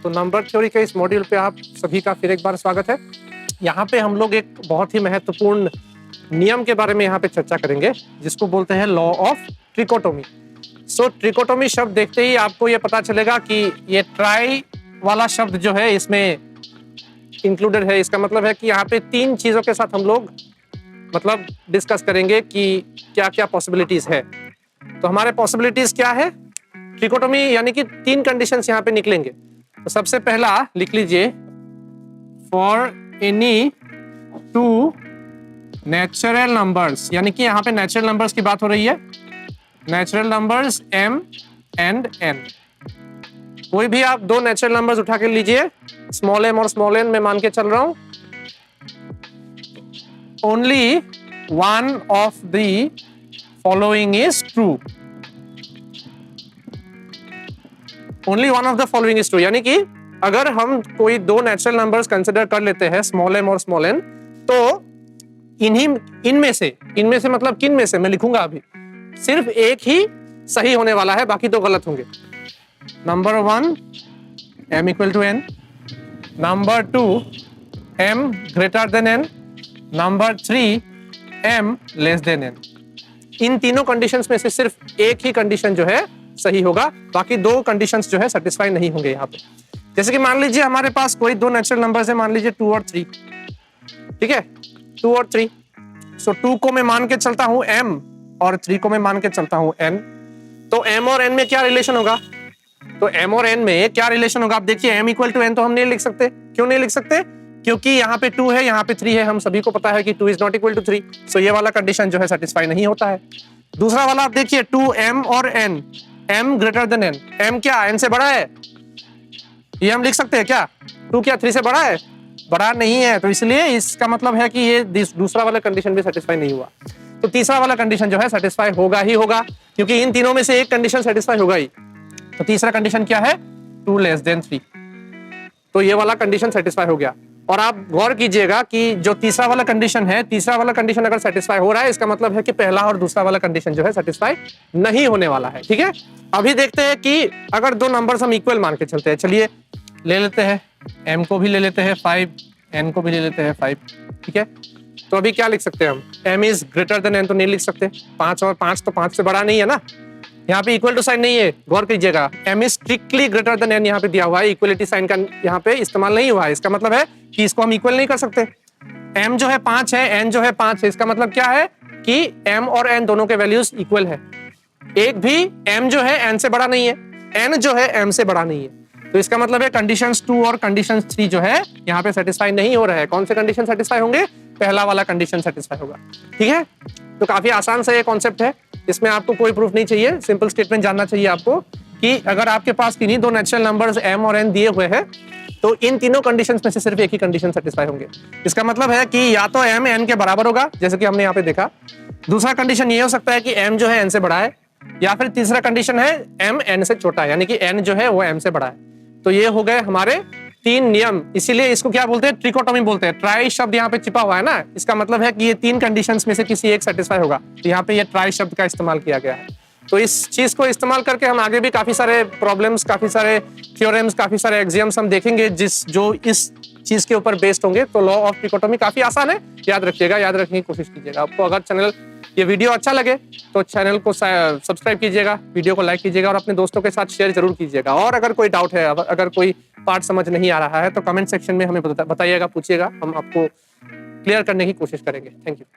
तो number theory के इस मॉड्यूल पे आप सभी का फिर एक बार स्वागत है। यहाँ पे हम लोग एक बहुत ही महत्वपूर्ण नियम के बारे में यहाँ पे चर्चा करेंगे जिसको बोलते हैं law of trichotomy. So trichotomy शब्द देखते ही आपको ये पता चलेगा कि ये ट्राई वाला शब्द जो है इसमें इंक्लूडेड है। इसका मतलब है कि यहाँ पे तीन चीजों के साथ हम लोग मतलब डिस्कस करेंगे कि क्या क्या पॉसिबिलिटीज है। तो हमारे पॉसिबिलिटीज क्या है, ट्रिकोटोमी यानी कि तीन कंडीशंस यहाँ पे निकलेंगे। तो सबसे पहला लिख लीजिए, for any two natural numbers, यानी कि यहाँ पे नेचुरल नंबर्स की बात हो रही है। Natural numbers m and n, कोई भी आप दो नेचुरल नंबर्स उठा के लीजिए, स्मॉल m और स्मॉल n में मान के चल रहा हूं। Only one of the following is true, only one of the following is true, यानी कि अगर हम कोई दो नेचुरल नंबर्स कंसिडर कर लेते हैं स्मॉल m और स्मॉल n, तो इनमें से मतलब किन में से मैं लिखूंगा अभी, सिर्फ एक ही सही होने वाला है, बाकी दो गलत होंगे। Number one m equal to n, number two m greater than n, number three m less than n। इन तीनों कंडीशंस में से सिर्फ एक ही कंडीशन जो है सही होगा, बाकी दो कंडीशंस जो है सेटिस्फाई नहीं होंगे यहाँ पे। जैसे कि मान लीजिए हमारे पास कोई दो नेचुरल नंबर्स है, मान लीजिए 2 और 3, ठीक है, 2 और 3। सो 2 को मैं मान के चलता हूं m और 3 को मैं मान के चलता हूं n। तो m और n में क्या रिलेशन होगा, तो m और n में क्या रिलेशन होगा, आप देखिए m इक्वल टू n तो हम नहीं लिख सकते। क्यों नहीं लिख सकते, क्योंकि यहाँ पे 2 है, यहाँ पे 3 है। हम सभी को पता है कि 2 इज नॉट इक्वल टू 3, सो ये वाला कंडीशन जो है सेटिस्फाई नहीं होता है। दूसरा वाला आप देखिए, 2m और n, m greater than n, m क्या n से बड़ा है, ये हम लिख सकते हैं क्या, 2 क्या 3 से बड़ा है, बड़ा नहीं है, तो इसलिए इसका मतलब है कि ये दूसरा वाला कंडीशन भी सेटिस्फाई नहीं हुआ। तो तीसरा वाला कंडीशन जो है सेटिस्फाई होगा ही होगा, क्योंकि इन तीनों में से एक कंडीशन सेटिस्फाई होगा ही। तो तीसरा कंडीशन क्या है, 2 लेस देन 3, तो ये वाला कंडीशन सेटिस्फाई हो गया। और आप गौर कीजिएगा कि जो तीसरा वाला कंडीशन है, तीसरा वाला कंडीशन अगर सेटिस्फाई हो रहा है, इसका मतलब है कि पहला और दूसरा वाला कंडीशन जो है सेटिस्फाई नहीं होने वाला है। ठीक है, अभी देखते हैं कि अगर दो नंबर्स हम इक्वल मान के चलते हैं, चलिए ले लेते हैं m को भी ले लेते हैं 5, n को भी ले लेते हैं 5, ठीक है। तो अभी क्या लिख सकते हैं हम, m is greater than n तो नहीं लिख सकते, 5 और 5 तो 5 से बड़ा नहीं है ना, यहाँ पे इक्वल टू साइन नहीं है, गौर कीजिएगा। m is strictly greater than n यहाँ पे दिया हुआ है, इक्वलिटी साइन का यहाँ पे इस्तेमाल नहीं हुआ है। इसका मतलब है कि इसको हम इक्वल नहीं कर सकते। m जो है 5 है, n जो है 5 है, इसका मतलब क्या है कि m और n दोनों के वैल्यूज इक्वल है। एक भी m जो है n से बड़ा नहीं है, n जो है m से बड़ा नहीं है। तो इसका मतलब है कंडीशंस 2 और कंडीशंस 3 जो है यहाँ पे सेटिस्फाई नहीं हो रहा है। कौन से कंडीशन सेटिस्फाई होंगे, पहला वाला कंडीशन सेटिस्फाई होगा। ठीक है, तो काफी आसान सा ये कॉन्सेप्ट है, इसमें आपको कोई प्रूफ नहीं चाहिए, सिंपल स्टेटमेंट जानना चाहिए आपको कि अगर आपके पास किन्हीं दो नेचुरल नंबर्स m और n दिए हुए हैं, तो इन तीनों कंडीशंस में से सिर्फ एक ही कंडीशन सेटिस्फाई होंगे। इसका मतलब है कि या तो m n के बराबर होगा, जैसे कि हमने यहाँ पे देखा। दूसरा कंडीशन ये हो सकता है कि m जो है n से बड़ा है, या फिर तीसरा कंडीशन है m n से छोटा है, यानी कि n जो है वो m से बड़ा है। तो ये हो गए हमारे तीन नियम, इसीलिए इसको क्या बोलते हैं, ट्रिकोटोमी बोलते हैं। ट्राई शब्द यहाँ पे छिपा हुआ है ना, इसका मतलब है कि ये तीन कंडीशंस में से किसी एक सेटिस्फाई होगा। तो यहाँ पे ये ट्राई शब्द का इस्तेमाल किया गया है। तो इस चीज को इस्तेमाल करके हम आगे भी काफी सारे प्रॉब्लम्स, काफी सारे थ्योरम्स, काफी सारे एग्जाम्स हम देखेंगे जो इस चीज के ऊपर बेस्ड होंगे। तो लॉ ऑफ ट्रिकोटोमी काफी आसान है, याद रखिएगा, याद रखने की कोशिश कीजिएगा। आपको अगर ये वीडियो अच्छा लगे तो चैनल को सब्सक्राइब कीजिएगा, वीडियो को लाइक कीजिएगा और अपने दोस्तों के साथ शेयर जरूर कीजिएगा। और अगर कोई डाउट है, अगर कोई पार्ट समझ नहीं आ रहा है, तो कमेंट सेक्शन में हमें बताइएगा, पूछिएगा, हम आपको क्लियर करने की कोशिश करेंगे। Thank you.